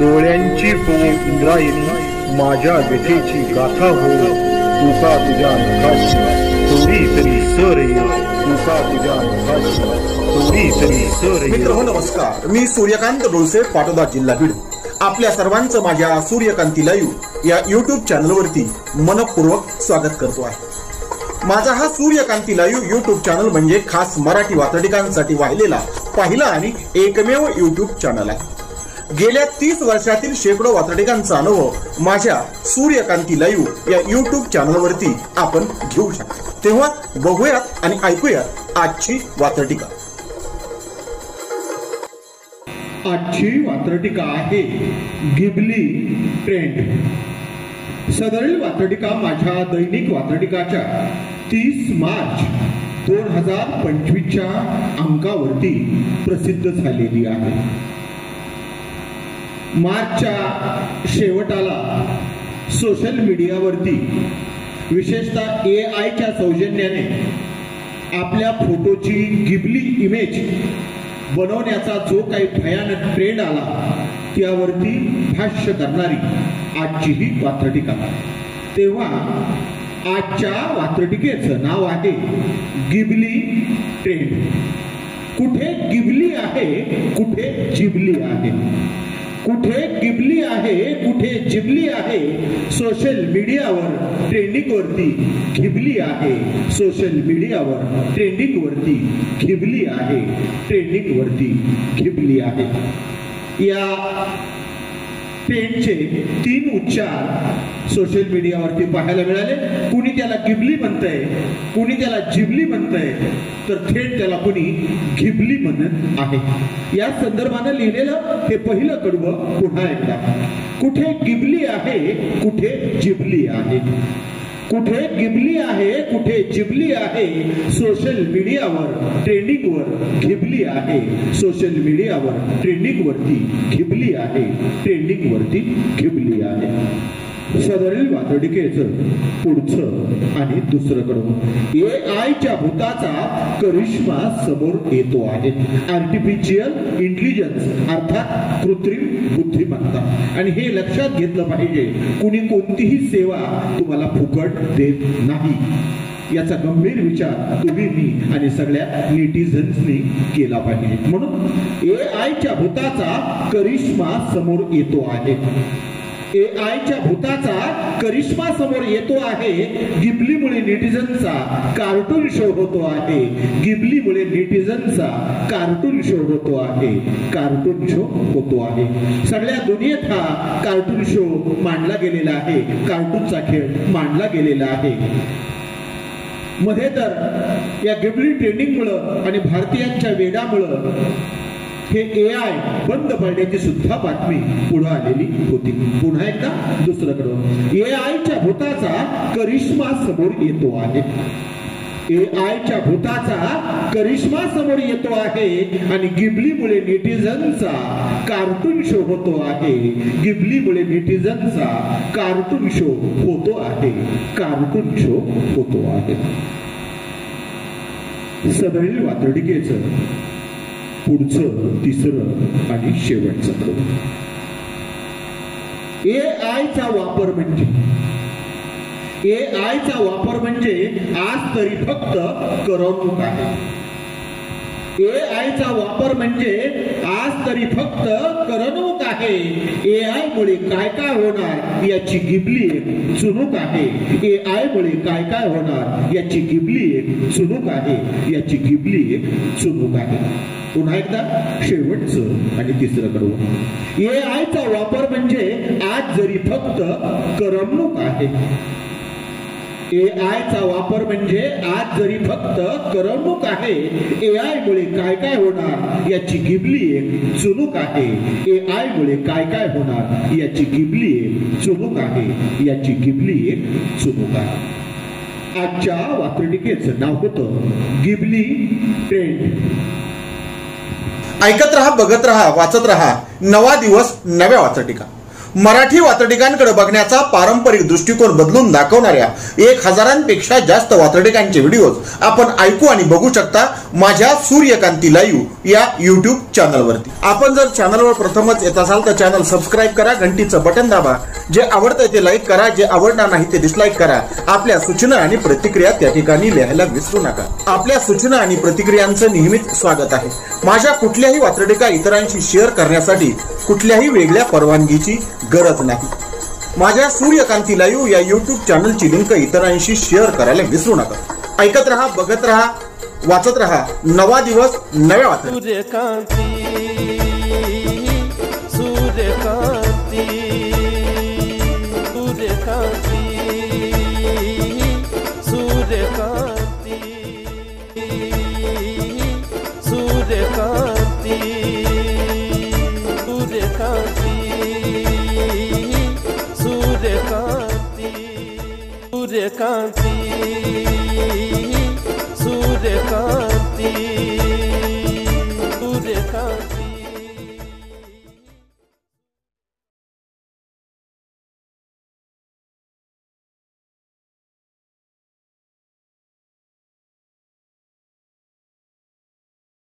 डोळ्यांची हो इंद्रायणी, माझ्या व्यथेची गाथा हो, तुका तुझ्या नखाशी थोडी तरी सर ये, तुका तुझ्या नखाशी थोडी तरी सर ये. मित्र हो नमस्कार, मी सूर्यकांत डोळसे, पाटोदा, जिल्हा बीड. आपल्या सर्वांचं माझ्या सूर्यकांती लाईव्ह या यूट्यूब चॅनलवरती मनपूर्वक स्वागत करतो आहे. माझा हा सूर्यकांती लाईव्ह यूट्यूब चॅनल म्हणजे खास मराठी वाचडिकांसाठी वाहिलेला पहिला आणि एकमेव यूट्यूब चॅनल आहे. गेल्या 30 वर्षातील शेकडो वाचडिकांचा अनुभव माझ्या सूर्यकांती लाईव्ह या यूट्यूब चॅनलवरती आपण घेऊ शकता. तेव्हा बघूयात आणि ऐकूयात आजची वाचडिका. आजची वात्रटिका आहे गिबली ट्रेंड. सदरील वात्रटिका माझ्या दैनिक वात्रटिकाच्या 30 मार्च 2025 अंकावरती प्रसिद्ध झालेली आहे. मार्चच्या शेवटाला सोशल मीडियावरती विशेषतः AI सौजन्याने आपल्या फोटोची गिबली इमेज बनवण्याचा जो काही भयानक ट्रेंड आला त्यावरती भाष्य करणारी आजची ही वात्रटिका. तेव्हा आजच्या वात्रटिकेचं नाव आहे गिबली ट्रेंड. कुठे गिबली आहे, कुठे जिबली आहे. कुठे गिबली आहे, कुठे जिबली आहे. सोशल मीडियावर ट्रेंडिंग वरती गिबली आहे, सोशल मीडियावर ट्रेंडिंग वरती गिबली आहे, ट्रेंडिंग वरती गिबली आहे. या ट्रेंडचे 3 उच्चार सोशल मीडियावरती पाहायला मिळाले. कुणी त्याला गिबली म्हणतंय, कुणी त्याला जिबली म्हणतंय, तर थेट त्याला कुणी गिबली म्हणत आहे. या संदर्भानं लिहिलेलं हे पहिलं कडवं पुन्हा एकदा. कुठे गिबली आहे, कुठे जिबली आहे. कुठे गिबली आहे, कुठे जिबली आहे. सोशल मीडियावर ट्रेंडिंग वर गिबली आहे, सोशल मीडियावर ट्रेंडिंग वरती गिबली आहे, ट्रेंडिंग वरती गिबली आहे. सदरील वात्रटिकेचं पुढचं आणि दुसरं कडवं. AIच्या भूताचा करिश्मा समोर येतो आहे. आर्टिफिशियल इंटेलिजन्स अर्थात कृत्रिम बुद्धिमत्ता. आणि हे लक्षात घेतलं पाहिजे, कुणी कोणतीही सेवा तुम्हाला फुकट देत नाही. याचा गंभीर विचार तुम्ही, मी आणि सगळ्या नेटिझन्सनी केला पाहिजे. म्हणून AIच्या भूताचा करिश्मा समोर येतो आहे. AIच्या भूताचा करिश्मा समोर येतो आहे. गिबलीमुळे नेटिझनचा कार्टून शो होतो आहे. गिबलीमुळे नेटिझनचा कार्टून शो होतो आहे, कार्टून शो होतो आहे. सगळ्या दुनियेत हा कार्टून शो मांडला गेलेला आहे, कार्टूनचा खेळ मांडला गेलेला आहे. मध्ये तर या गिबली ट्रेंडिंगमुळं आणि भारतीयांच्या वेगामुळं हे AI बंद पडण्याची सुद्धा बातमी पुढे आलेली होती. पुन्हा एकदा दुसरं कडवं. AIच्या भूताचा करिश्मा समोर येतो आहे. AIच्या भूताचा करिश्मा समोर येतो आहे आणि गिबलीमुळे नेटिझनचा कार्टून शो होतो आहे. गिबलीमुळे नेटिझनचा कार्टून शो होतो आहे, कार्टून शो होतो आहे. सदरील वात्रटिकेचं पुढचं तिसरं आणि शेवटचं कडवं. AIचा वापर म्हणजे, AIचा वापर म्हणजे आज तरी फक्त करमणूक आहे. AIचा वापर म्हणजे आज तरी फक्त करमणूक आहे. AI मुळे काय काय होणार याची गिबली एक चुणूक आहे. AI मुळे काय काय होणार याची गिबली एक चुणूक आहे, याची गिबली एक चुणूक आहे. पुन्हा एकदा शेवटचं आणि तिसरं कडवं. AIचा वापर म्हणजे आज जरी फक्त करमणूक आहे. AIचा वापर म्हणजे आज जरी फक्त करमणूक आहे. AI मुळे काय काय होणार याची गिबली एक चुणूक आहे. AI मुळे काय काय होणार याची गिबली एक चुणूक आहे, याची गिबली एक चुणूक आहे. आजच्या वात्रटिकेचं नाव होतं गिबली ट्रेंड. ऐकत रहा, बघत रहा, वाचत रहा. नवा दिवस नव्या वाचटिका. मराठी वात्रटिकांकडे बघण्याचा पारंपरिक दृष्टिकोन बदलून दाखवणाऱ्या 1000पेक्षा जास्त वात्रटिकांचे व्हिडिओज आपण ऐकू आणि बघू शकता माझ्या सूर्यकांती लाईव्ह या युट्यूब चॅनलवरती। आपण जर चॅनलवर प्रथमच येत असाल तर चॅनल सबस्क्राईब करा, घंटीचं बटन दाबा, जे आवडतंय ते लाईक करा, जे आवडणार नाही ते डिसलाईक करा। आपल्या सूचना आणि प्रतिक्रिया त्या ठिकाणी लिहायला विसरू नका। आपल्या सूचना आणि प्रतिक्रियांचं नेहमीच स्वागत आहे। माझ्या कुठल्याही वात्रटिका इतरांशी शेअर करण्यासाठी कुठल्याही वेगळ्या परवानगीची गरज नाही। माझ्या सूर्यकांती लाईव्ह या युट्यूब चॅनलची लिंक इतरांशी शेअर करायला विसरू नका। ऐकत रहा, बघत रहा, वाचत रहा। नवा दिवस नव्या वात्रट। सूर्यकांती सूर्यकांती सूर्यकांती सूर्यकांती सूर्यकांती सूर्यकांती सूर्यकांती सूर्यकांती सूर्यकांती सूर्यकांती